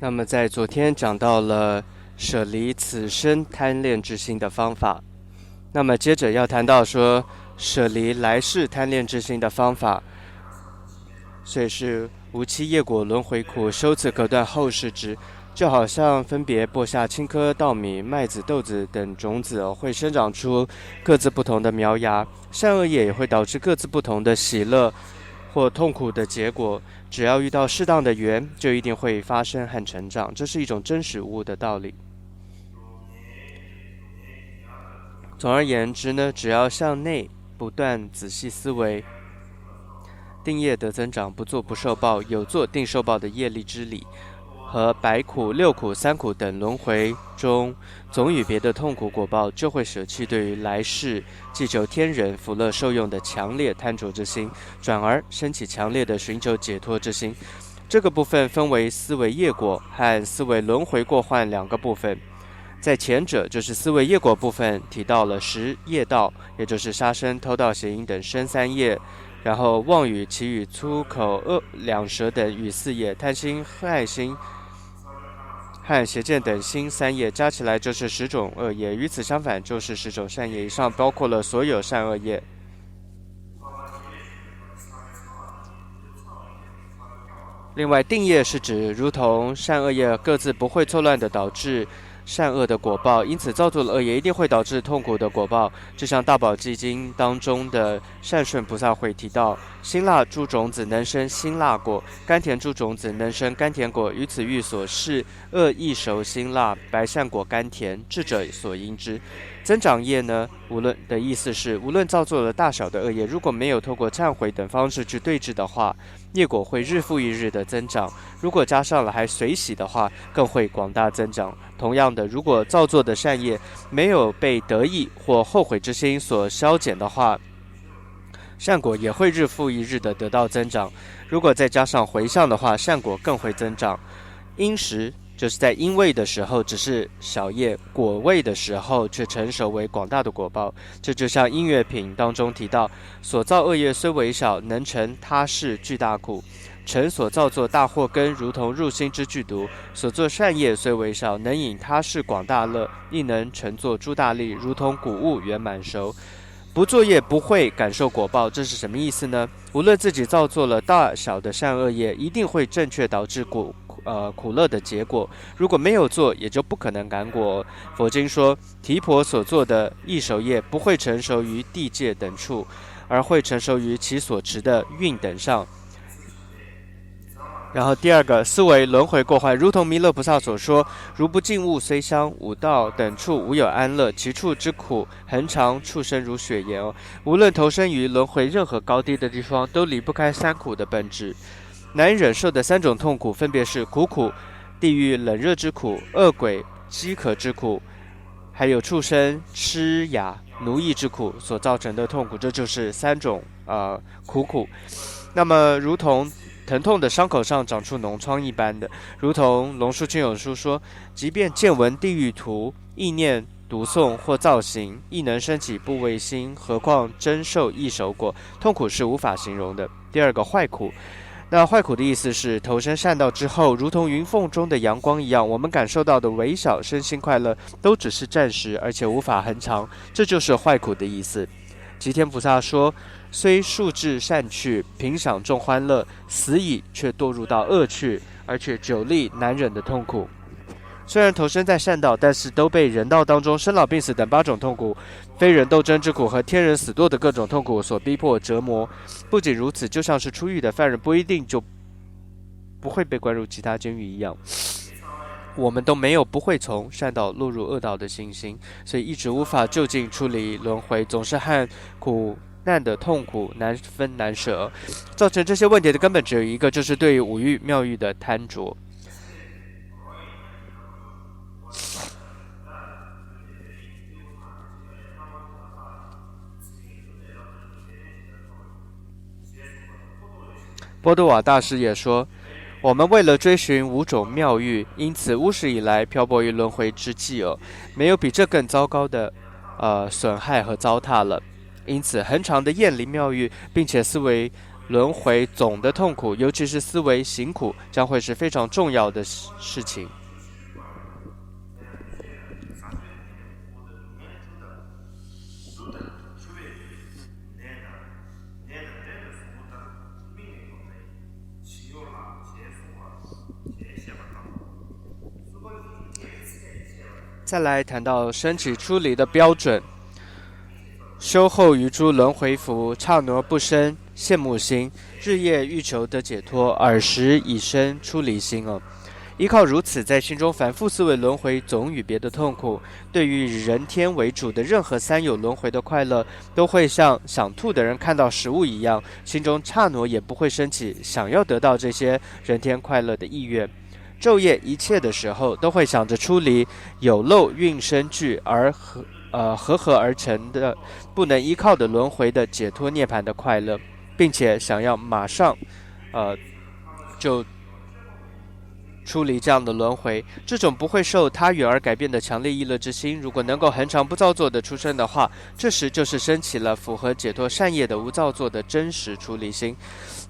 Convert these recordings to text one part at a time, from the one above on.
那么在昨天讲到了舍离此生贪恋之心的方法，那么接着要谈到说舍离来世贪恋之心的方法，所以是无期业果轮回苦，修此可断后世之。就好像分别播下青稞、稻米、麦子、豆子等种子会生长出各自不同的苗芽，善恶业也会导致各自不同的喜乐或痛苦的结果。只要遇到适当的缘，就一定会发生和成长，这是一种真实无误的道理。总而言之呢，只要向内不断仔细思维，定业得增长，不做不受报，有做定受报的业力之理，和白苦、六苦、三苦等轮回中总与别的痛苦果报，就会舍弃对于来世祈求天人福乐受用的强烈贪着之心，转而升起强烈的寻求解脱之心。这个部分分为思维业果和思维轮回过患两个部分。在前者就是思维业果部分提到了十业道，也就是杀生、偷盗、邪淫等生三业，然后妄语、绮语、粗口、两舌等语四业，贪心、害心和邪见等心三业，加起来就是10种恶业。与此相反，就是10种善业。以上包括了所有善恶业。另外，定业是指如同善恶业各自不会错乱的导致善恶的果报，因此造作的恶业一定会导致痛苦的果报。就像大宝积经当中的善顺菩萨会提到，辛辣诸种子能生辛辣果，甘甜诸种子能生甘甜果，于此欲所示恶易熟辛辣，白善果甘甜，智者所应之。增长业呢，无论的意思是，无论造作了大小的恶业，如果没有透过忏悔等方式去对治的话，业果会日复一日的增长。如果加上了还随喜的话，更会广大增长。同样的，如果造作的善业没有被得意或后悔之心所消减的话，善果也会日复一日的得到增长。如果再加上回向的话，善果更会增长。因时就是在因位的时候只是小业，果位的时候却成熟为广大的果报。这就像音乐品当中提到，所造恶业虽微小，能成他世巨大苦。臣所造作大祸根，如同入心之剧毒；所作善业虽微小，能引他世广大乐，亦能成作诸大利，如同谷物圆满熟。不作业不会感受果报，这是什么意思呢？无论自己造作了大小的善恶业，一定会正确导致苦乐的结果。如果没有做，也就不可能感果。佛经说，提婆所做的异熟业不会成熟于地界等处，而会成熟于其所持的运等上。然后第二个，思维轮回过患，如同弥勒菩萨所说，如不净物虽香，五道等处无有安乐，其处之苦恒常畜生如血言无论投身于轮回任何高低的地方，都离不开三苦的本质。难以忍受的3种痛苦分别是苦苦、地狱冷热之苦、恶鬼饥渴之苦，还有畜生吃哑奴役之苦所造成的痛苦，这就是3种苦。那么如同疼痛的伤口上长出脓疮一般的，如同龙树清有书说，即便见闻地狱图，意念读诵或造型，亦能升起怖畏心，何况真受异熟果，痛苦是无法形容的。第二个坏苦，那坏苦的意思是投身善道之后，如同云缝中的阳光一样，我们感受到的微小身心快乐都只是暂时，而且无法恒长，这就是坏苦的意思。吉天菩萨说，虽数至善趣，平享众欢乐，死矣却堕入到恶趣，而且久历难忍的痛苦。虽然投身在善道，但是都被人道当中生老病死等8种痛苦、非人斗争之苦和天人死堕的各种痛苦所逼迫折磨。不仅如此，就像是出狱的犯人不一定就不会被关入其他监狱一样，我们都没有不会从善道落入恶道的信心，所以一直无法就近处理轮回，总是和苦难的痛苦难分难舍。造成这些问题的根本只有一个，就是对于五欲妙欲的贪着。波多瓦大师也说，我们为了追寻5种妙欲，因此无始以来漂泊于轮回之际没有比这更糟糕的损害和糟蹋了。因此恒长的厌离妙欲，并且思维轮回总的痛苦，尤其是思维行苦，将会是非常重要的事情。再来谈到升起出离的标准，修后于诸轮回福，刹那不生羡慕心，日夜欲求得解脱，尔时已生出离心哦。依靠如此，在心中反复思维轮回总与别的痛苦，对于以人天为主的任何三有轮回的快乐，都会像想吐的人看到食物一样，心中刹那也不会升起想要得到这些人天快乐的意愿。昼夜一切的时候，都会想着出离有漏运生聚而合而成的不能依靠的轮回的解脱涅槃的快乐，并且想要马上就出离这样的轮回，这种不会受他缘而改变的强烈意乐之心，如果能够恒常不造作的出生的话，这时就是升起了符合解脱善业的无造作的真实出离心。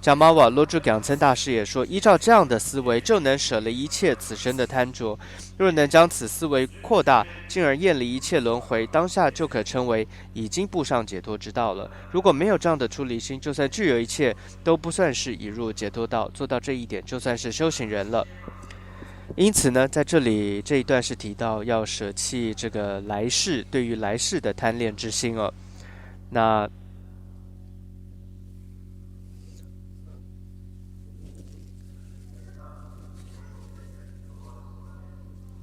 贾玛瓦罗珠冈参大师也说，依照这样的思维，就能舍了一切此生的贪着。若能将此思维扩大，进而厌离一切轮回，当下就可称为已经步上解脱之道了。如果没有这样的出离心，就算具有一切，都不算是已入解脱道。做到这一点，就算是修行人了。因此呢，在这里这一段是提到要舍弃这个来世对于来世的贪恋之心哦。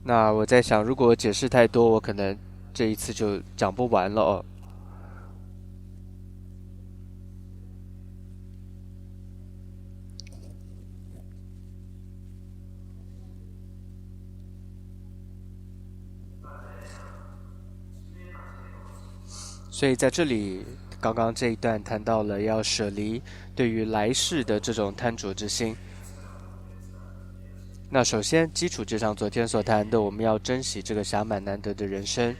那我在想，如果解释太多，我可能这一次就讲不完了哦。所以在这里，刚刚这一段谈到了要舍离对于来世的这种贪着之心。那首先，基础就像昨天所谈的，我们要珍惜这个暇满难得的人生。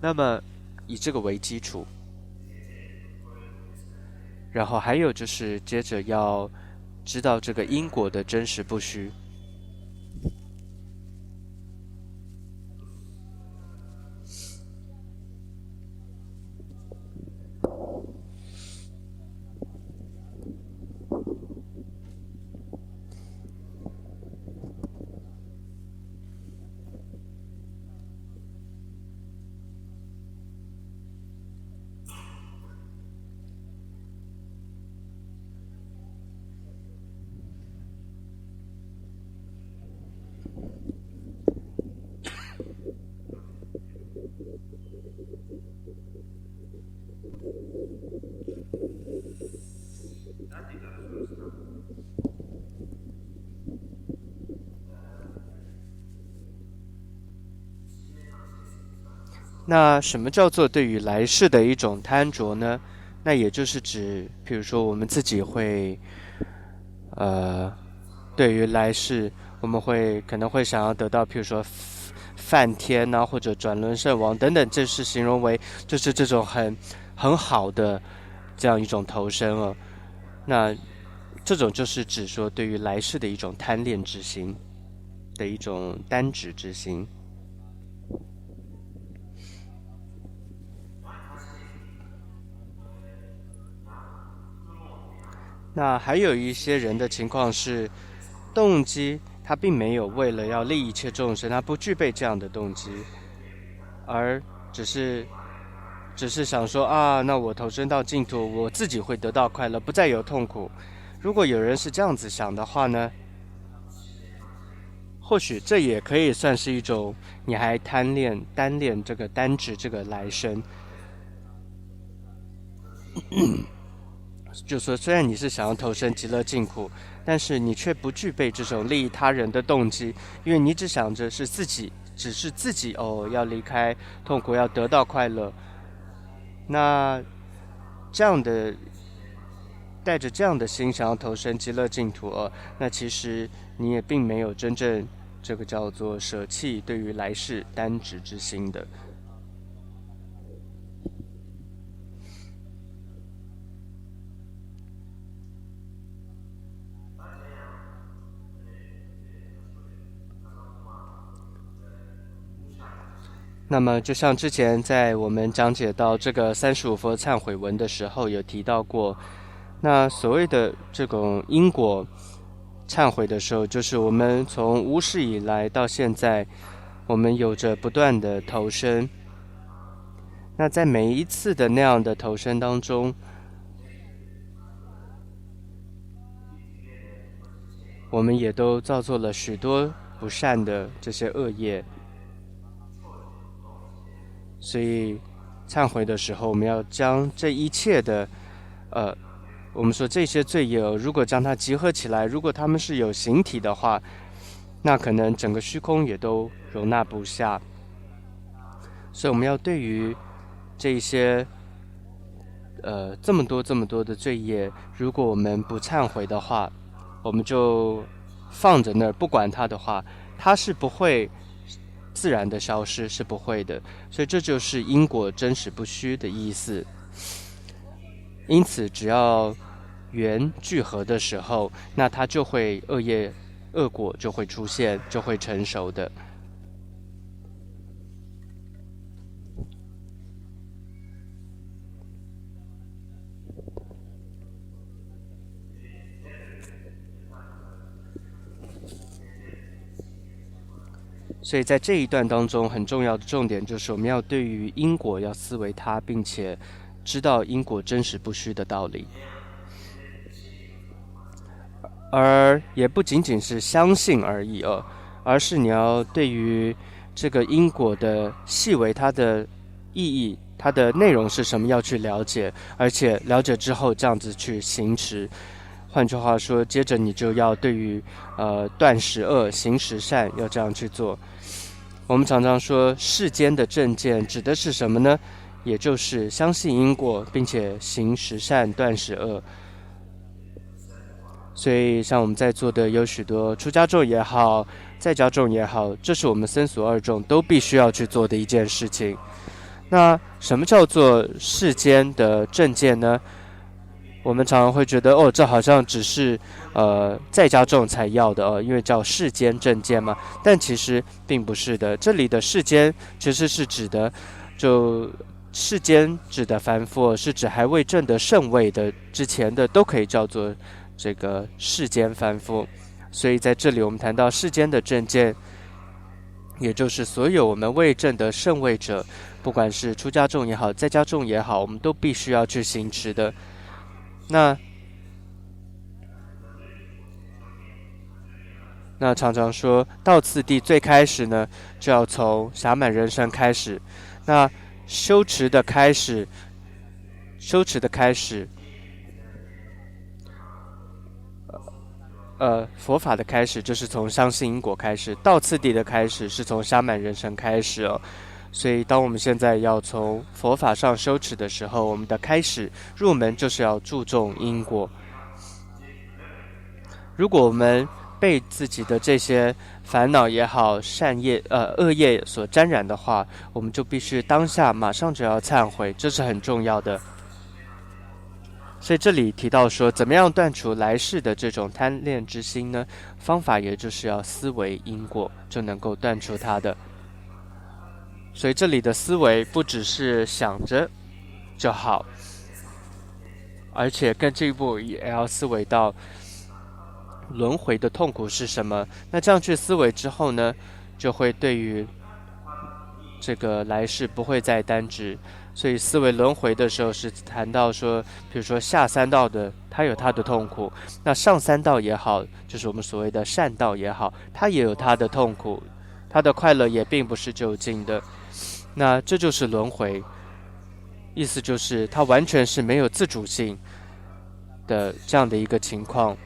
那么，以这个为基础，然后还有就是接着要知道这个因果的真实不虚。那什么叫做对于来世的一种贪着呢？那也就是指，譬如说我们自己会，对于来世，我们可能会想要得到，譬如说梵天啊，或者转轮圣王等等，这是形容为就是这种很好的这样一种投生哦。那这种就是指说对于来世的一种贪恋之心的一种单指之心。那还有一些人的情况是，动机他并没有为了要利益一切众生，他不具备这样的动机，而只是想说啊，那我投身到净土，我自己会得到快乐，不再有痛苦。如果有人是这样子想的话呢，或许这也可以算是一种你还单恋这个单指这个来生。就说虽然你是想要投身极乐净土，但是你却不具备这种利益他人的动机，因为你只想着是自己，只是自己要离开痛苦，要得到快乐。那这样的带着这样的心想要投身极乐净土那其实你也并没有真正这个叫做舍弃对于来世单指之心的。那么就像之前在我们讲解到这个35佛忏悔文的时候有提到过，那所谓的这种因果忏悔的时候，就是我们从无始以来到现在，我们有着不断的投生。那在每一次的那样的投生当中，我们也都造作了许多不善的这些恶业。所以忏悔的时候，我们要将这一切的我们说这些罪业，如果将它集合起来，如果它们是有形体的话，那可能整个虚空也都容纳不下。所以我们要对于这些这么多的罪业，如果我们不忏悔的话，我们就放着那儿不管它的话，它是不会自然的消失，是不会的。所以这就是因果真实不虚的意思。因此只要缘聚合的时候，那它就会恶果就会出现，就会成熟的。所以在这一段当中，很重要的重点就是我们要对于因果要思维它，并且知道因果真实不虚的道理，而也不仅仅是相信而已而是你要对于这个因果的细微它的意义，它的内容是什么要去了解，而且了解之后这样子去行持。换句话说，接着你就要对于断十恶行十善要这样去做。我们常常说世间的正见指的是什么呢？也就是相信因果，并且行十善断十恶。所以像我们在座的有许多出家众也好，在家众也好，这是我们僧俗二众都必须要去做的一件事情。那什么叫做世间的正见呢？我们常常会觉得这好像只是在家众才要的因为叫世间正见嘛，但其实并不是的。这里的世间其实是指的，就世间指的凡夫是指还未证得圣位的之前的都可以叫做这个世间凡夫。所以在这里我们谈到世间的正见，也就是所有我们未证得圣位者，不管是出家众也好，在家众也好，我们都必须要去行持的。那常常说到次第最开始呢，就要从暇满人生开始。那修持的开始，佛法的开始就是从相信因果开始，到次第的开始是从暇满人生开始所以当我们现在要从佛法上修持的时候，我们的开始入门就是要注重因果。如果我们被自己的这些烦恼也好，恶业所沾染的话，我们就必须当下马上就要忏悔，这是很重要的。所以这里提到说，怎么样断除来世的这种贪恋之心呢？方法也就是要思维因果，就能够断除它的。所以这里的思维不只是想着就好，而且更进一步也要思维到轮回的痛苦是什么。那这样去思维之后呢，就会对于这个来世不会再单执。所以思维轮回的时候是谈到说，比如说下三道的它有它的痛苦，那上三道也好，就是我们所谓的善道也好，它也有它的痛苦，它的快乐也并不是就近的。那这就是轮回，意思就是它完全是没有自主性的这样的一个情况。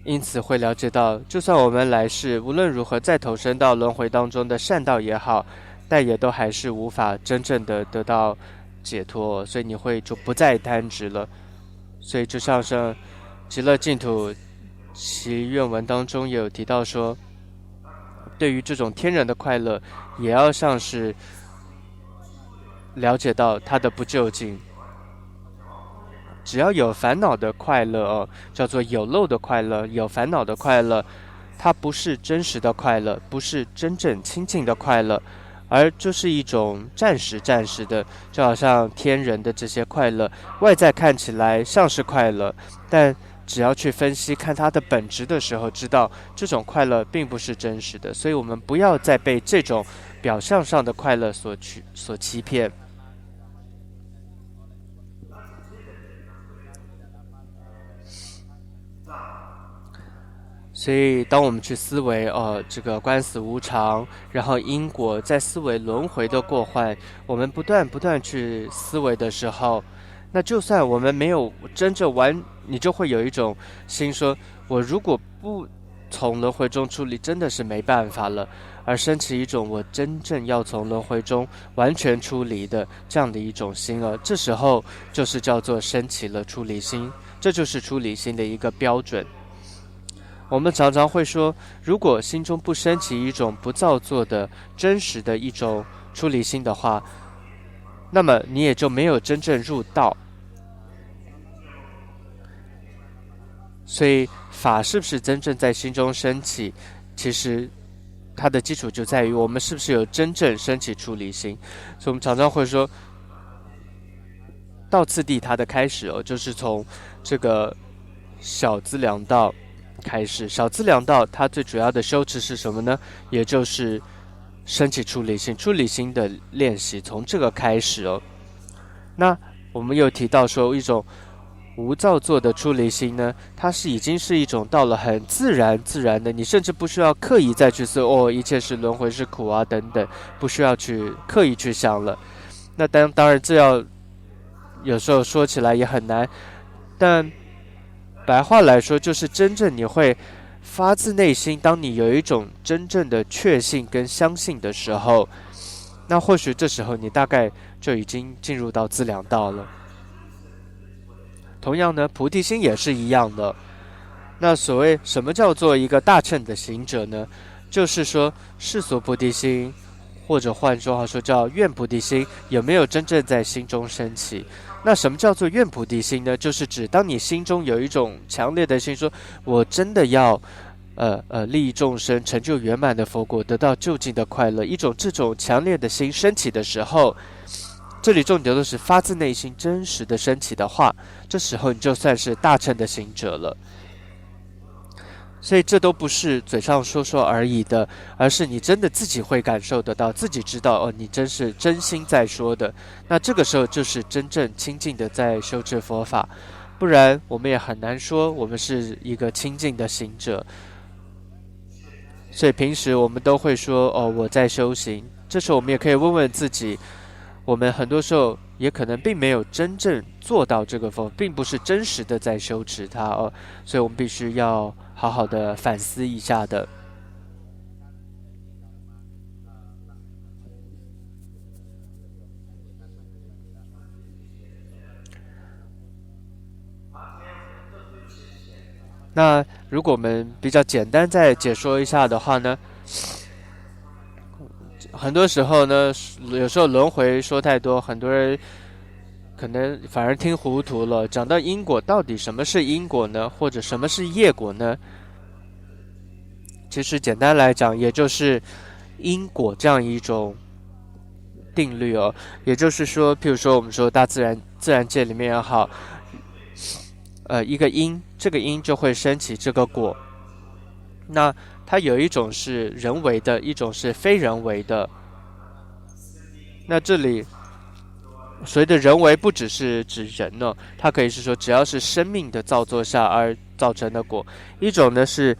因此会了解到，就算我们来世无论如何再投身到轮回当中的善道也好，但也都还是无法真正的得到解脱，所以你会就不再贪执了。所以就像是极乐净土其愿文当中也有提到说，对于这种天人的快乐，也要像是了解到它的不究竟。只要有烦恼的快乐叫做有漏的快乐，有烦恼的快乐，它不是真实的快乐，不是真正亲近的快乐，而就是一种暂时的，就好像天人的这些快乐，外在看起来像是快乐，但只要去分析看它的本质的时候，知道这种快乐并不是真实的，所以我们不要再被这种表象上的快乐所欺骗。所以，当我们去思维这个官司无常，然后因果，在思维轮回的过患，我们不断去思维的时候，那就算我们没有真正完，你就会有一种心说，我如果不从轮回中出离，真的是没办法了，而升起一种我真正要从轮回中完全出离的这样的一种心了。这时候就是叫做升起了出离心，这就是出离心的一个标准。我们常常会说，如果心中不升起一种不造作的真实的一种出离心的话，那么你也就没有真正入道。所以法是不是真正在心中升起，其实它的基础就在于我们是不是有真正升起出离心。所以我们常常会说，道次第它的开始就是从这个小资粮道开始。小资粮道它最主要的修持是什么呢？也就是升起出离心，出离心的练习从这个开始那我们又提到说，一种无造作的出离心呢，它是已经是一种到了很自然的，你甚至不需要刻意再去说一切是轮回是苦啊等等，不需要去刻意去想了。那当然这要有时候说起来也很难，但白话来说，就是真正你会发自内心，当你有一种真正的确信跟相信的时候，那或许这时候你大概就已经进入到资粮道了。同样呢，菩提心也是一样的。那所谓什么叫做一个大乘的行者呢？就是说世俗菩提心，或者换句话说叫愿菩提心，有没有真正在心中升起？那什么叫做愿菩提心呢？就是指当你心中有一种强烈的心，说我真的要利益众生，成就圆满的佛果，得到究竟的快乐，一种这种强烈的心升起的时候，这里重点都是发自内心真实的升起的话，这时候你就算是大乘的行者了。所以这都不是嘴上说说而已的，而是你真的自己会感受得到，自己知道你真是真心在说的。那这个时候就是真正亲近的在修持佛法，不然我们也很难说我们是一个亲近的行者。所以平时我们都会说我在修行，这时候我们也可以问问自己，我们很多时候也可能并没有真正做到这个佛，并不是真实的在修持它所以我们必须要好好的反思一下的。那如果我们比较简单再解说一下的话呢，很多时候呢，有时候轮回说太多，很多人可能反而听糊涂了。讲到因果，到底什么是因果呢？或者什么是业果呢？其实简单来讲，也就是因果这样一种定律也就是说，譬如说我们说大自然界里面也好，一个因，这个因就会升起这个果。那它有一种是人为的，一种是非人为的。那这里所谓的人为不只是指人呢，它可以是说只要是生命的造作下而造成的果。一种呢是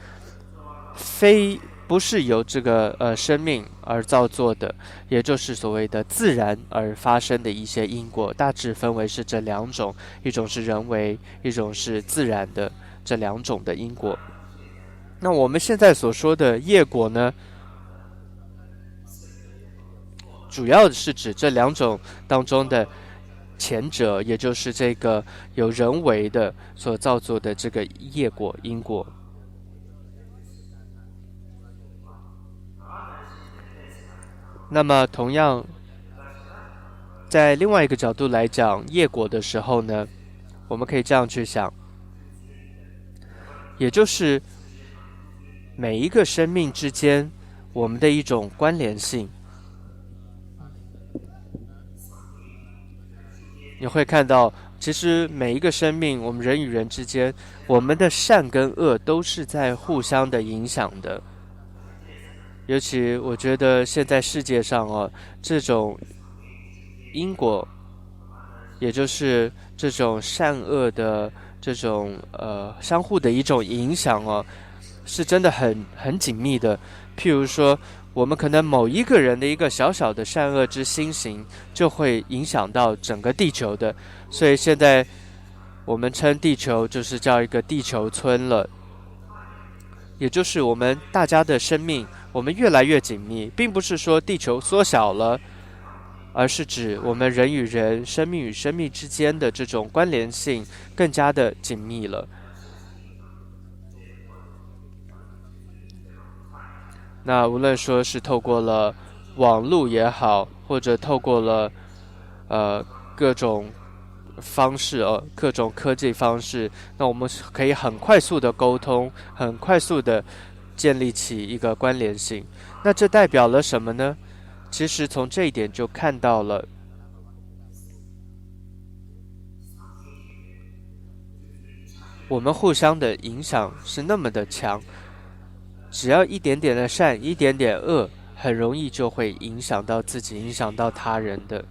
不是由这个生命而造作的，也就是所谓的自然而发生的一些因果，大致分为是这两种，一种是人为，一种是自然的，这两种的因果。那我们现在所说的业果呢，主要是指这两种当中的前者，也就是这个由人为的所造作的这个业果因果。那么同样在另外一个角度来讲业果的时候呢，我们可以这样去想，也就是每一个生命之间我们的一种关联性。你会看到，其实每一个生命，我们人与人之间，我们的善跟恶都是在互相的影响的。尤其我觉得现在世界上这种因果，也就是这种善恶的这种相互的一种影响是真的很紧密的。譬如说，我们可能某一个人的一个小小的善恶之心行，就会影响到整个地球的。所以现在我们称地球就是叫一个地球村了，也就是我们大家的生命，我们越来越紧密，并不是说地球缩小了，而是指我们人与人、生命与生命之间的这种关联性更加的紧密了。那无论说是透过了网络也好，或者透过了各种方式各种科技方式，那我们可以很快速的沟通，很快速的建立起一个关联性。那这代表了什么呢？其实从这一点就看到了，我们互相的影响是那么的强，只要一点点的善，一点点恶，很容易就会影响到自己，影响到他人的。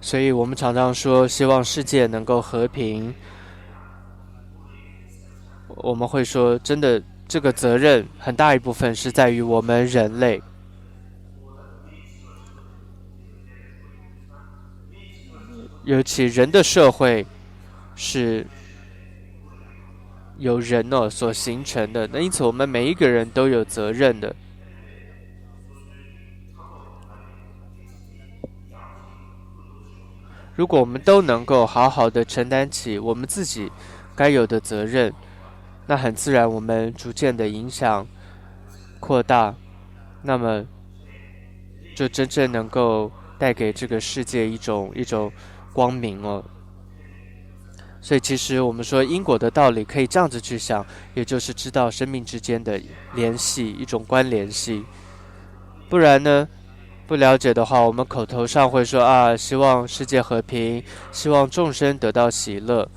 所以我们常常说希望世界能够和平，我们会说真的，这个责任很大一部分是在于我们人类。尤其人的社会是由人所形成的，那因此我们每一个人都有责任的。如果我们都能够好好的承担起我们自己该有的责任，那很自然我们逐渐的影响扩大，那么就真正能够带给这个世界一种光明所以其实我们说因果的道理可以这样子去想，也就是知道生命之间的联系，一种关联系。不然呢，不了解的话，我们口头上会说希望世界和平，希望众生得到喜乐，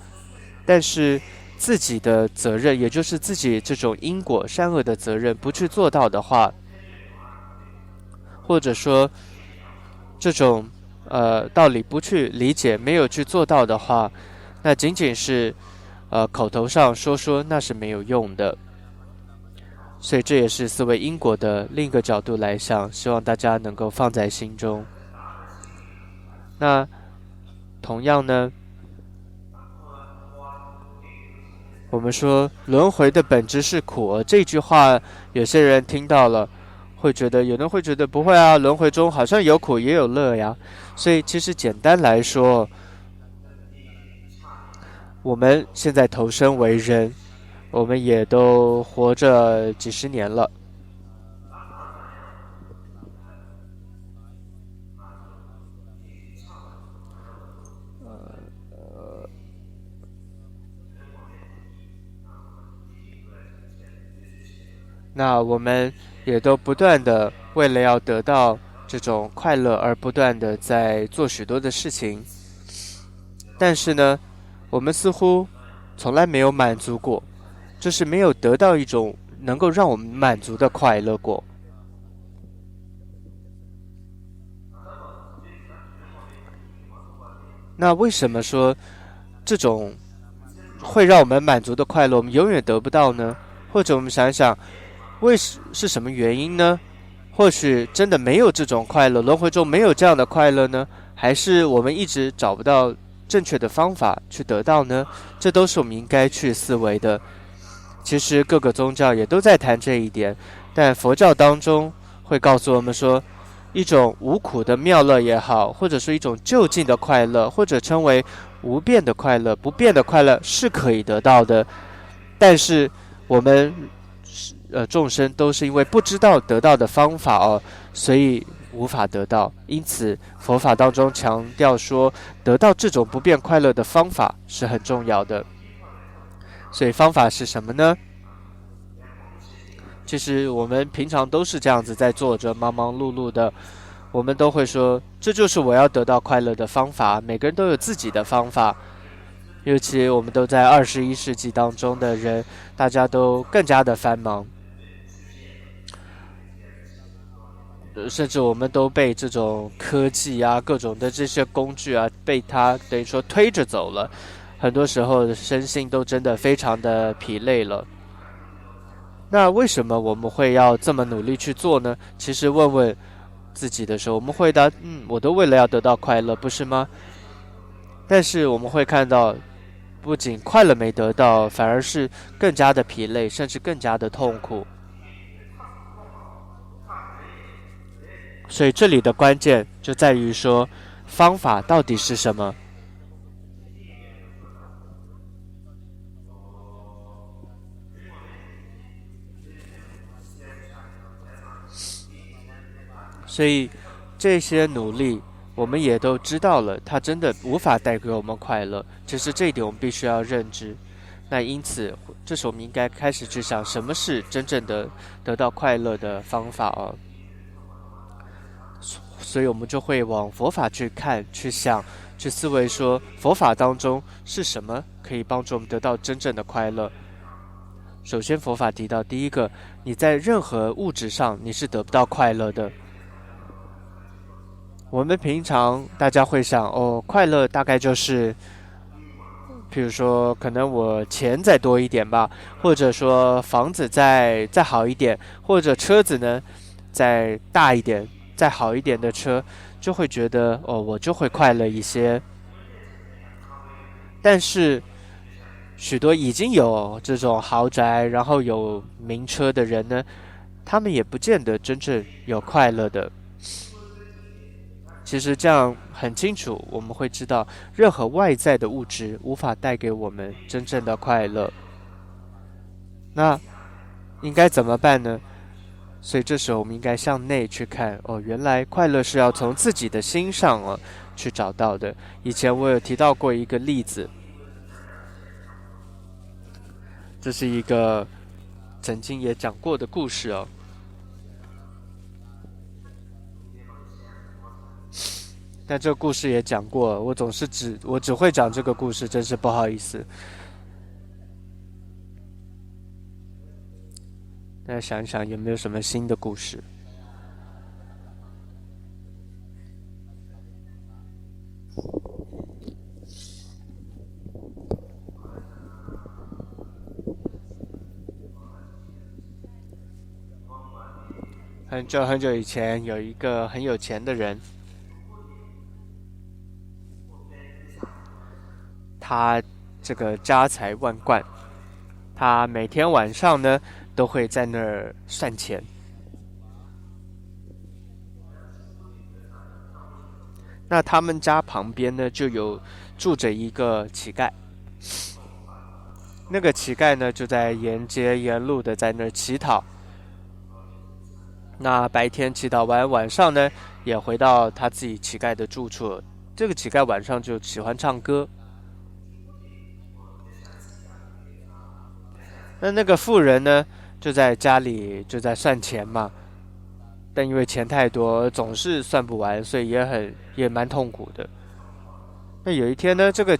但是自己的责任，也就是自己这种因果善恶的责任不去做到的话，或者说这种道理不去理解，没有去做到的话，那仅仅是口头上说那是没有用的。所以这也是思维因果的另一个角度来想，希望大家能够放在心中。那同样呢，我们说轮回的本质是苦，这句话有些人听到了会觉得，有人会觉得不会啊，轮回中好像有苦也有乐呀。所以其实简单来说，我们现在投生为人，我们也都活着几十年了。那我们也都不断的为了要得到这种快乐而不断的在做许多的事情，但是呢，我们似乎从来没有满足过，就是没有得到一种能够让我们满足的快乐过。那为什么说这种会让我们满足的快乐我们永远得不到呢？或者我们想一想，是什么原因呢？或许真的没有这种快乐，轮回中没有这样的快乐呢？还是我们一直找不到正确的方法去得到呢？这都是我们应该去思维的。其实各个宗教也都在谈这一点，但佛教当中会告诉我们说，一种无苦的妙乐也好，或者是一种就近的快乐，或者称为无变的快乐、不变的快乐是可以得到的，但是我们众生都是因为不知道得到的方法所以无法得到。因此佛法当中强调说，得到这种不变快乐的方法是很重要的。所以方法是什么呢？其实我们平常都是这样子在做着，忙忙碌碌的，我们都会说这就是我要得到快乐的方法。每个人都有自己的方法，尤其我们都在21世纪当中的人，大家都更加的繁忙，甚至我们都被这种科技啊、各种的这些工具啊，被它等于说推着走了。很多时候身心都真的非常的疲累了。那为什么我们会要这么努力去做呢？其实问问自己的时候，我们回答，我都为了要得到快乐，不是吗？但是我们会看到，不仅快乐没得到，反而是更加的疲累，甚至更加的痛苦。所以这里的关键就在于说，方法到底是什么？所以这些努力，我们也都知道了，它真的无法带给我们快乐。其实这一点我们必须要认知。那因此，这时候我们应该开始去想，什么是真正的得到快乐的方法哦。所以我们就会往佛法去看、去想、去思维，说佛法当中是什么可以帮助我们得到真正的快乐。首先，佛法提到第一个，你在任何物质上你是得不到快乐的。我们平常大家会想，快乐大概就是，譬如说，可能我钱再多一点吧，或者说房子再好一点，或者车子呢再大一点、再好一点的车，就会觉得我就会快乐一些。但是许多已经有这种豪宅，然后有名车的人呢，他们也不见得真正有快乐的。其实这样很清楚，我们会知道，任何外在的物质无法带给我们真正的快乐。那应该怎么办呢？所以这时候我们应该向内去看，原来快乐是要从自己的心上去找到的。以前我有提到过一个例子，这是一个曾经也讲过的故事哦。但这个故事也讲过，我只会讲这个故事，真是不好意思。大家想一想，有没有什么新的故事？很久很久以前，有一个很有钱的人，他这个家财万贯，他每天晚上呢都会在那儿算钱。那他们家旁边呢就住着一个乞丐，那个乞丐呢就在沿街沿路的在那儿乞讨。那白天乞讨完，晚上呢也回到他自己乞丐的住处。这个乞丐晚上就喜欢唱歌。那个富人呢，就在家里就在算钱嘛，但因为钱太多，总是算不完，所以也蛮痛苦的。那有一天呢，这个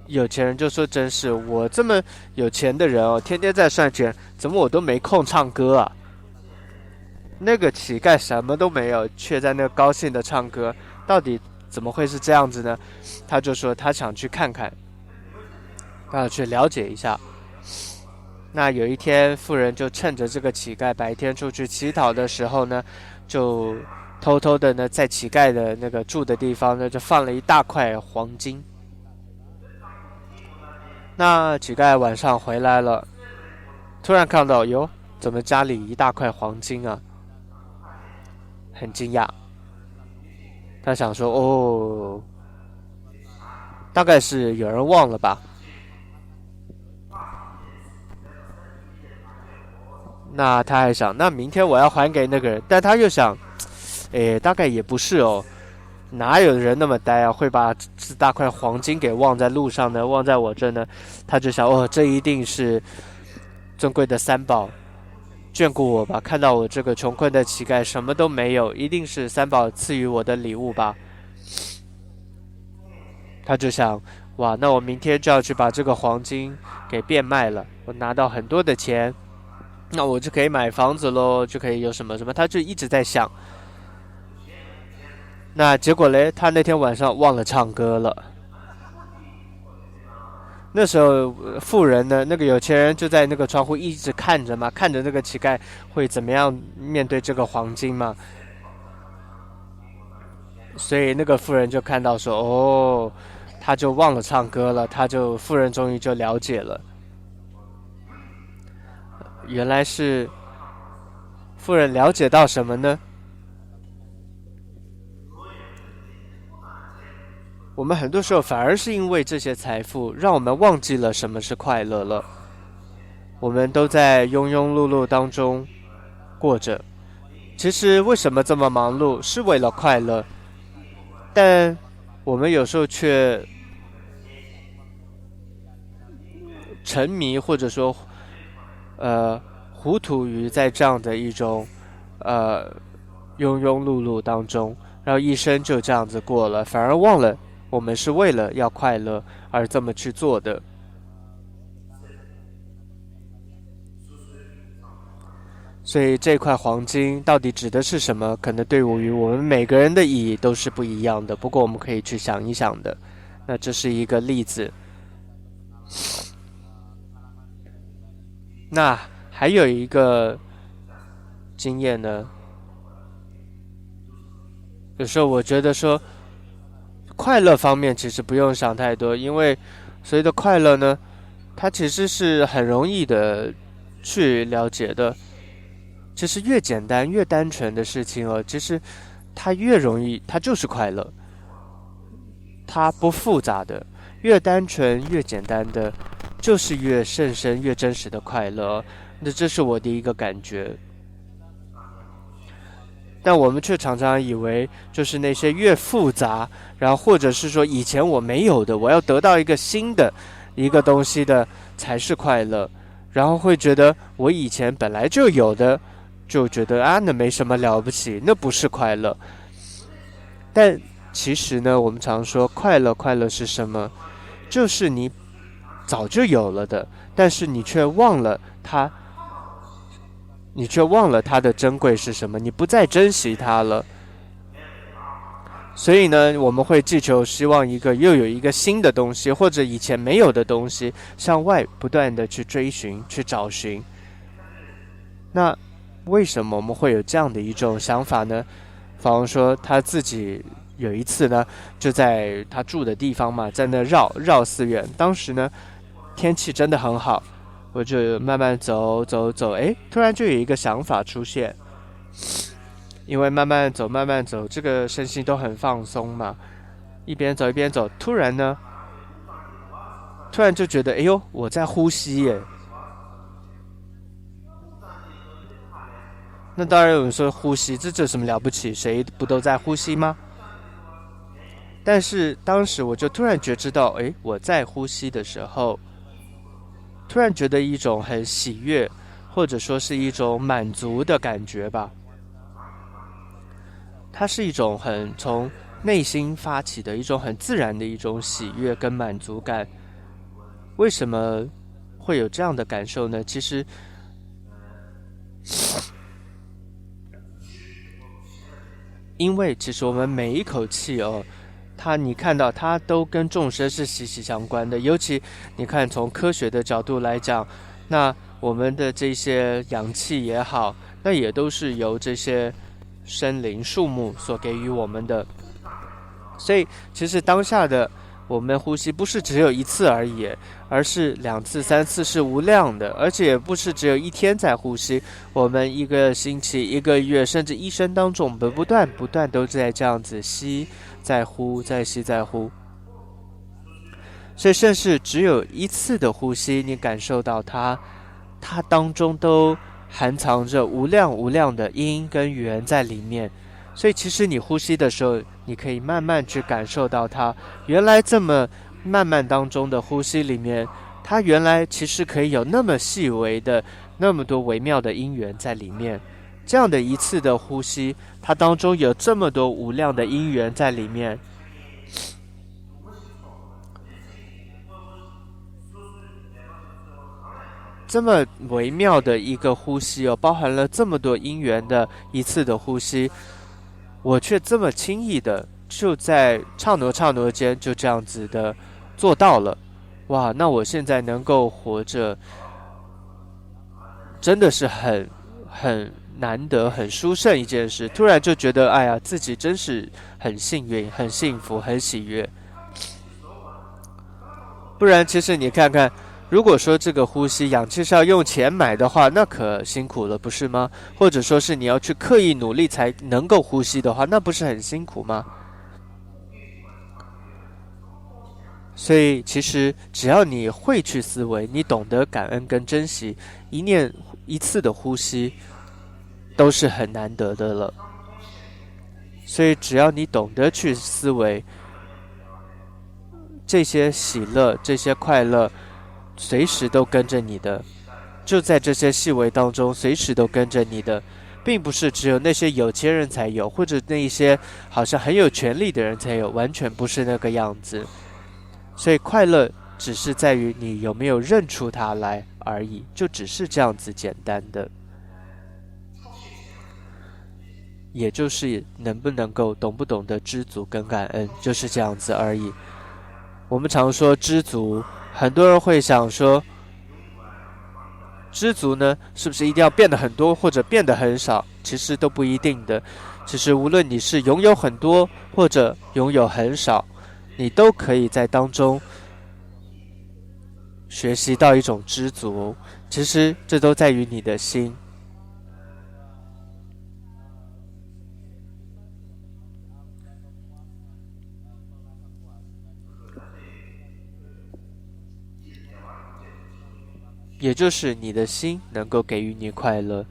有钱人就说：“真是我这么有钱的人天天在算钱，怎么我都没空唱歌啊？”那个乞丐什么都没有，却在那高兴的唱歌，到底怎么会是这样子呢？他就说他想去看看，去了解一下。那有一天，富人就趁着这个乞丐白天出去乞讨的时候呢，就偷偷的呢，在乞丐的那个住的地方呢，就放了一大块黄金。那乞丐晚上回来了，突然看到，哟，怎么家里一大块黄金啊？很惊讶，他想说，大概是有人忘了吧。那他还想，那明天我要还给那个人，但他又想，大概也不是哦，哪有人那么呆啊，会把这大块黄金给忘在路上呢？忘在我这呢？他就想，哦，这一定是尊贵的三宝眷顾我吧，看到我这个穷困的乞丐什么都没有，一定是三宝赐予我的礼物吧。他就想，哇，那我明天就要去把这个黄金给变卖了，我拿到很多的钱，那我就可以买房子喽，就可以有什么什么，他就一直在想。那结果嘞，他那天晚上忘了唱歌了。那时候富人呢，那个有钱人就在那个窗户一直看着嘛，看着那个乞丐会怎么样面对这个黄金嘛。所以那个富人就看到说，哦，他就忘了唱歌了，富人终于就了解了，原来是富人了解到什么呢？我们很多时候反而是因为这些财富，让我们忘记了什么是快乐了。我们都在庸庸碌碌当中过着，其实为什么这么忙碌，是为了快乐，但我们有时候却沉迷或者说糊涂于在这样的一种呃庸庸碌碌当中，然后一生就这样子过了，反而忘了我们是为了要快乐而这么去做的。所以这块黄金到底指的是什么？可能对于我们每个人的意义都是不一样的。不过我们可以去想一想的。那这是一个例子。那还有一个经验呢，有时候我觉得说，快乐方面其实不用想太多，因为所谓的快乐呢，它其实是很容易的去了解的。其实越简单越单纯的事情哦，其实它越容易，它就是快乐，它不复杂的，越单纯越简单的，就是越甚深越真实的快乐。那这是我的一个感觉。但我们却常常以为，就是那些越复杂，然后或者是说以前我没有的，我要得到一个新的一个东西的才是快乐，然后会觉得我以前本来就有的，就觉得啊，那没什么了不起，那不是快乐。但其实呢，我们常说快乐，快乐是什么？就是你早就有了的，但是你却忘了它，你却忘了它的珍贵是什么，你不再珍惜它了。所以呢，我们会祈求希望又有一个新的东西，或者以前没有的东西，向外不断的去追寻、去找寻。那为什么我们会有这样的一种想法呢？法王说他自己有一次呢，就在他住的地方嘛，在那绕寺院。当时呢，天气真的很好，我就慢慢走，突然就有一个想法出现。因为慢慢走，这个身心都很放松嘛，一边走，突然就觉得，哎呦，我在呼吸耶。那当然有人说呼吸，这有什么了不起？谁不都在呼吸吗？但是当时我就突然觉知到，哎，我在呼吸的时候，突然觉得一种很喜悦，或者说是一种满足的感觉吧。它是一种很从内心发起的一种很自然的一种喜悦跟满足感。为什么会有这样的感受呢？其实因为其实我们每一口气哦，你看到它都跟众生是息息相关的。尤其你看从科学的角度来讲，那我们的这些氧气也好，那也都是由这些森林树木所给予我们的。所以其实当下的我们呼吸不是只有一次而已，而是2次3次，是无量的。而且也不是只有一天在呼吸，我们一个星期1个月甚至一生当中，我们不断都在这样子吸再呼，再吸再呼。所以甚至只有一次的呼吸，你感受到它当中都含藏着无量的因跟缘在里面。所以其实你呼吸的时候，你可以慢慢去感受到它，原来这么慢慢当中的呼吸里面，它原来其实可以有那么细微的、那么多微妙的因缘在里面。这样的一次的呼吸，它当中有这么多无量的因缘在里面。这么微妙的一个呼吸哦，包含了这么多因缘的一次的呼吸，我却这么轻易的就在刹那刹那间就这样子的做到了。哇，那我现在能够活着，真的是很难得、很殊胜一件事。突然就觉得，哎呀，自己真是很幸运、很幸福、很喜悦。不然，其实你看看，如果说这个呼吸氧气是要用钱买的话，那可辛苦了，不是吗？或者说是你要去刻意努力才能够呼吸的话，那不是很辛苦吗？所以，其实只要你会去思维，你懂得感恩跟珍惜，一念一次的呼吸都是很难得的了。所以，只要你懂得去思维，这些喜乐、这些快乐，随时都跟着你的，就在这些细微当中，随时都跟着你的，并不是只有那些有钱人才有，或者那一些好像很有权力的人才有，完全不是那个样子。所以快乐只是在于你有没有认出它来而已，就只是这样子简单的，也就是能不能够懂不懂得知足跟感恩，就是这样子而已。我们常说知足，很多人会想说，知足呢，是不是一定要变得很多或者变得很少？其实都不一定的。其实无论你是拥有很多或者拥有很少，你都可以在当中学习到一种知足。其实这都在于你的心。也就是你的心能够给予你快乐。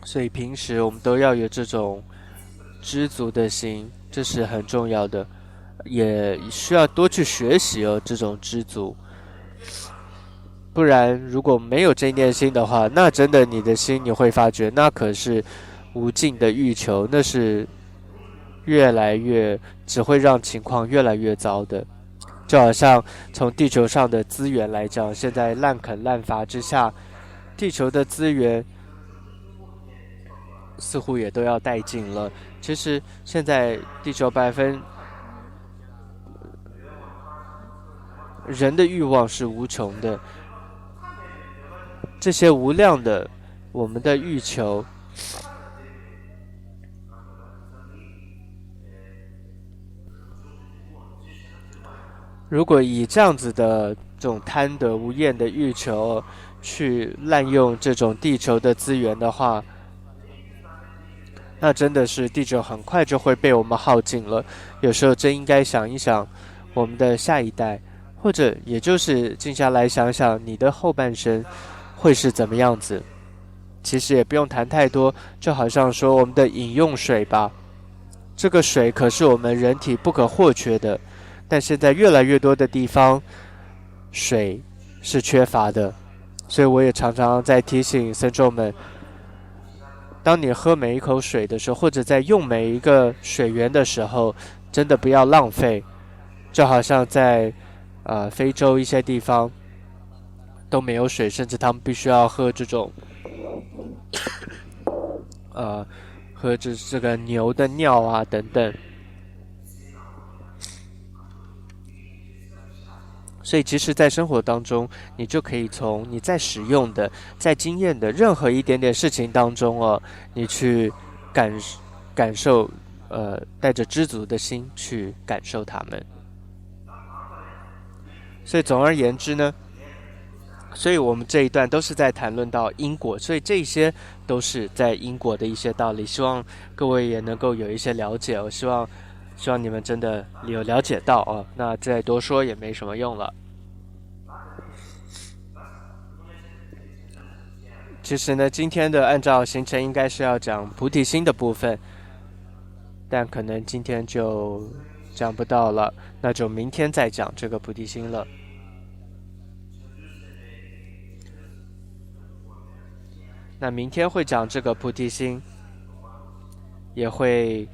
所以平时我们都要有这种知足的心，这是很重要的，也需要多去学习哦，这种知足。不然如果没有这念心的话，那真的你的心你会发觉，那可是无尽的欲求，那是越来越只会让情况越来越糟的。就好像从地球上的资源来讲，现在滥垦滥伐之下，地球的资源似乎也都要殆尽了。其实现在地球人的欲望是无穷的，这些无量的我们的欲求，如果以这样子的这种贪得无厌的欲求去滥用这种地球的资源的话，那真的是地球很快就会被我们耗尽了。有时候真应该想一想我们的下一代，或者也就是静下来想想你的后半生会是怎么样子。其实也不用谈太多，就好像说我们的饮用水吧，这个水可是我们人体不可或缺的，但现在越来越多的地方水是缺乏的。所以我也常常在提醒僧众们，当你喝每一口水的时候，或者在用每一个水源的时候，真的不要浪费。就好像在非洲一些地方都没有水，甚至他们必须要喝这种喝这个牛的尿啊等等。所以其实在生活当中，你就可以从你在使用的、在经验的任何一点点事情当中哦，你去感受，带着知足的心去感受它们。所以总而言之呢，所以我们这一段都是在谈论到因果，所以这些都是在因果的一些道理，希望各位也能够有一些了解。我希望希望你们真的有了解到哦。那再多说也没什么用了。其实呢，今天的按照行程应该是要讲菩提心的部分，但可能今天就讲不到了，那就明天再讲这个菩提心了。那明天会讲这个菩提心，也会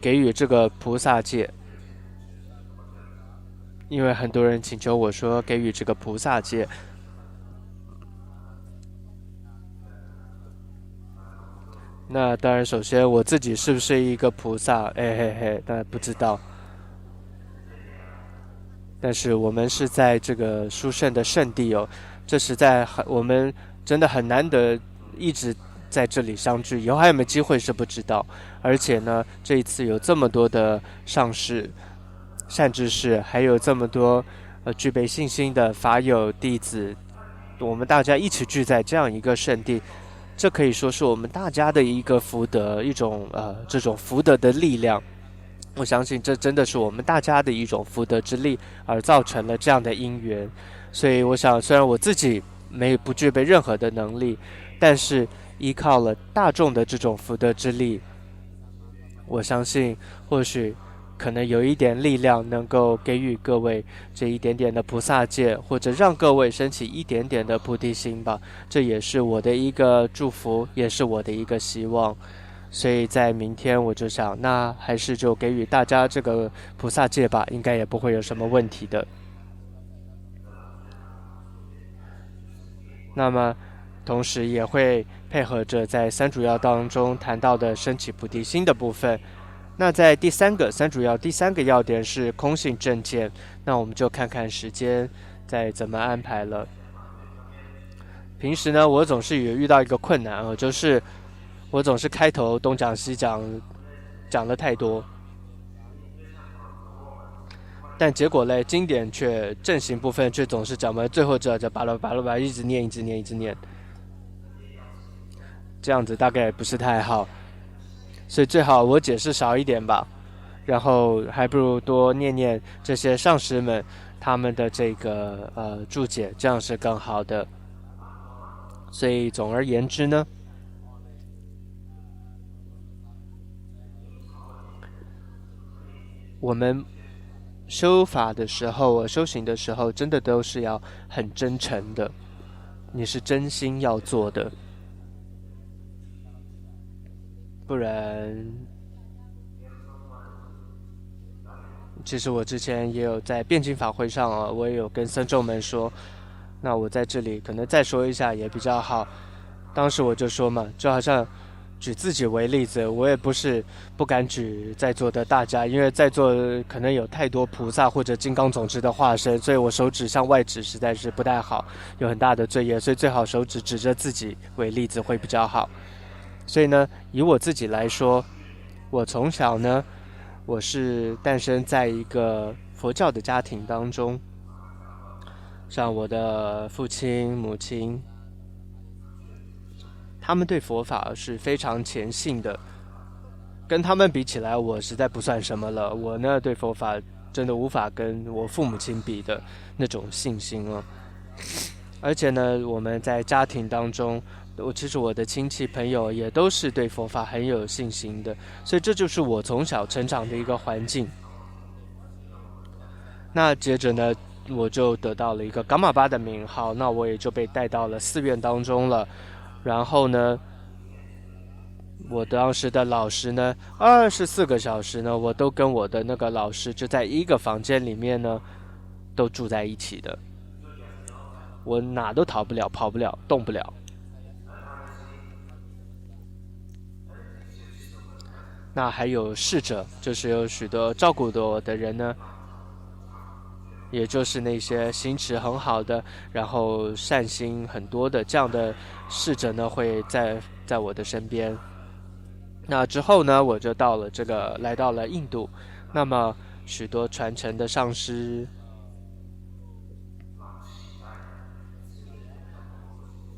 给予这个菩萨戒，因为很多人请求我说给予这个菩萨戒。那当然，首先我自己是不是一个菩萨？哎嘿嘿，当然不知道。但是我们是在这个殊胜的圣地哦，这实在我们真的很难得一直在这里相聚，以后还有没有机会是不知道。而且呢，这一次有这么多的上士、善知识，还有这么多具备信心的法友弟子，我们大家一起聚在这样一个圣地，这可以说是我们大家的一个福德，一种这种福德的力量。我相信这真的是我们大家的一种福德之力，而造成了这样的因缘。所以我想，虽然我自己不具备任何的能力，但是依靠了大众的这种福德之力，我相信或许可能有一点力量能够给予各位这一点点的菩萨戒，或者让各位升起一点点的菩提心吧。这也是我的一个祝福，也是我的一个希望。所以在明天我就想，那还是就给予大家这个菩萨戒吧，应该也不会有什么问题的。那么同时也会配合着在三主要当中谈到的升起菩提心的部分。那在三主要第三个要点是空性正见，那我们就看看时间再怎么安排了。平时呢，我总是有遇到一个困难就是我总是开头东讲西讲，讲了太多，但结果嘞，经典却正行部分却总是讲完最后这巴拉巴拉巴拉一直念一直念一直念，这样子大概不是太好，所以最好我解释少一点吧，然后还不如多念念这些上师们他们的这个注解，这样是更好的。所以总而言之呢，我们修法的时候，修行的时候，真的都是要很真诚的，你是真心要做的，不然，其实我之前也有在辩经法会上我也有跟僧众们说，那我在这里可能再说一下也比较好。当时我就说嘛，就好像举自己为例子，我也不敢举在座的大家，因为在座可能有太多菩萨或者金刚种子的化身，所以我手指向外指实在是不太好，有很大的罪业，所以最好手指指着自己为例子会比较好。所以呢，以我自己来说，我从小呢，我是诞生在一个佛教的家庭当中，像我的父亲、母亲，他们对佛法是非常虔信的，跟他们比起来，我实在不算什么了。我呢，对佛法真的无法跟我父母亲比的那种信心哦。而且呢，我们在家庭当中，其实我的亲戚朋友也都是对佛法很有信心的，所以这就是我从小成长的一个环境。那接着呢，我就得到了一个伽玛巴的名号，那我也就被带到了寺院当中了。然后呢，我当时的老师呢，24个小时呢，我都跟我的那个老师就在一个房间里面呢，都住在一起的。我哪都逃不了，跑不了，动不了。那还有侍者，就是有许多照顾我的人呢，也就是那些心持很好的，然后善心很多的这样的侍者呢，会在我的身边。那之后呢，我就来到了印度，那么许多传承的上师，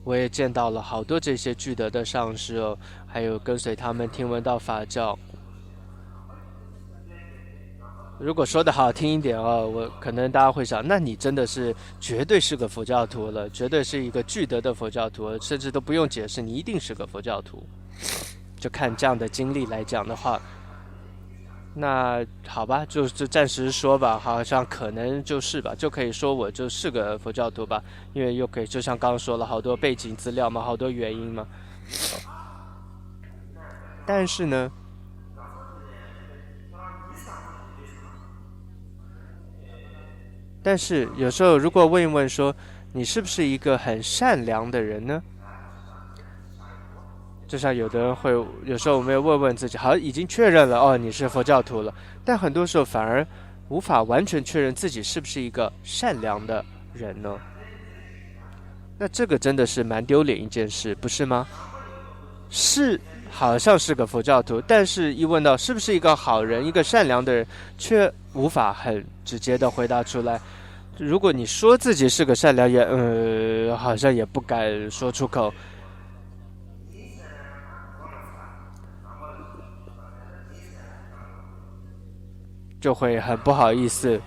我也见到了好多这些具德的上师哦，还有跟随他们听闻道法教。如果说的好听一点哦，我可能大家会想，那你真的是绝对是个佛教徒了，绝对是一个具德的佛教徒，甚至都不用解释，你一定是个佛教徒。就看这样的经历来讲的话，那好吧，就暂时说吧，好像可能就是吧，就可以说我就是个佛教徒吧，因为又可以就像刚刚说了好多背景资料嘛，好多原因嘛。但是呢，但是有时候如果问一问说，你是不是一个很善良的人呢？就像有的人会，有时候我们要问问自己，好像已经确认了哦，你是佛教徒了，但很多时候反而无法完全确认自己是不是一个善良的人呢？那这个真的是蛮丢脸一件事，不是吗？是，好像是个佛教徒，但是一问到是不是一个好人、一个善良的人，却无法很直接的回答出来。如果你说自己是个善良人，好像也不敢说出口，就会很不好意思。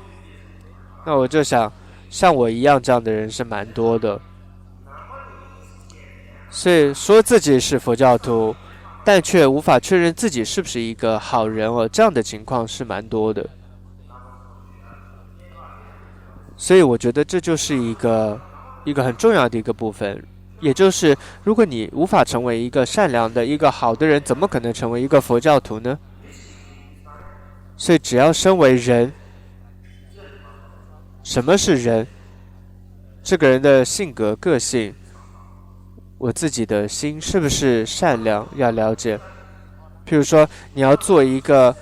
那我就想，像我一样这样的人是蛮多的，所以说自己是佛教徒，但却无法确认自己是不是一个好人哦，这样的情况是蛮多的。所以我觉得这就是一个很重要的一个部分，也就是如果你无法成为一个善良的、一个好的人，怎么可能成为一个佛教徒呢？所以只要身为人，什么是人？这个人的性格、个性，我自己的心是不是善良，要了解。譬如说，你要做一个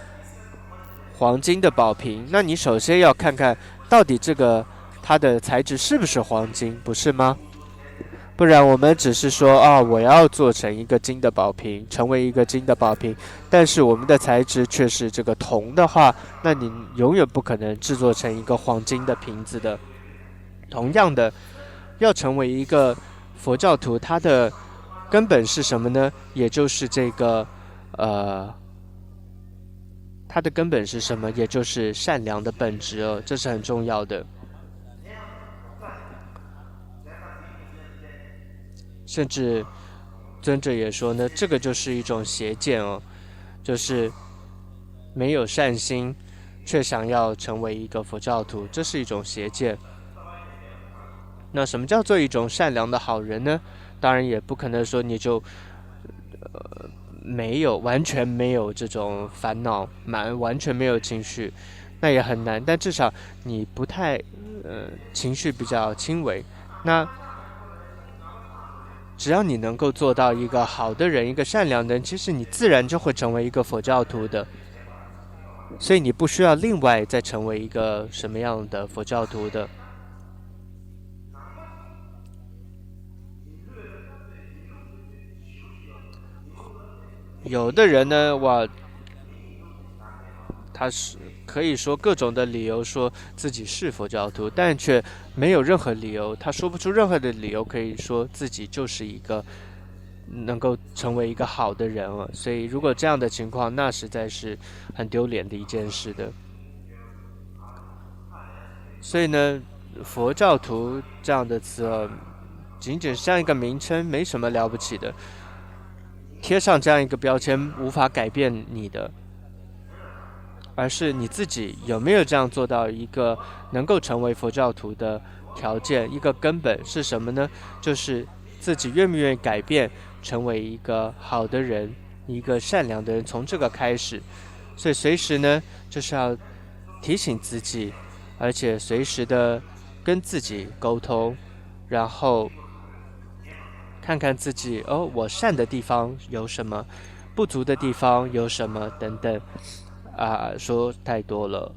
黄金的宝瓶，那你首先要看看到底这个它的材质是不是黄金，不是吗？不然我们只是说啊，我要做成一个金的宝瓶，成为一个金的宝瓶，但是我们的材质却是这个铜的话，那你永远不可能制作成一个黄金的瓶子的。同样的，要成为一个佛教徒，它的根本是什么呢？也就是这个呃，它的根本是什么？也就是善良的本质哦，这是很重要的。甚至尊者也说呢，这个就是一种邪见哦，就是没有善心，却想要成为一个佛教徒，这是一种邪见。那什么叫做一种善良的好人呢？当然也不可能说你就没有完全没有这种烦恼，完全没有情绪，那也很难。但至少你不太情绪比较轻微。那只要你能够做到一个好的人，一个善良的人，其实你自然就会成为一个佛教徒的。所以你不需要另外再成为一个什么样的佛教徒的。有的人呢，哇，他是可以说各种的理由说自己是佛教徒，但却没有任何理由，他说不出任何的理由可以说自己就是一个能够成为一个好的人了。所以如果这样的情况，那实在是很丢脸的一件事的。所以呢，佛教徒这样的词仅仅像一个名称，没什么了不起的。贴上这样一个标签，无法改变你的，而是你自己有没有这样做到一个能够成为佛教徒的条件，一个根本是什么呢？就是自己愿不愿意改变，成为一个好的人，一个善良的人，从这个开始。所以随时呢，就是要提醒自己，而且随时的跟自己沟通，然后看看自己我善的地方有什么，不足的地方有什么等等说太多了。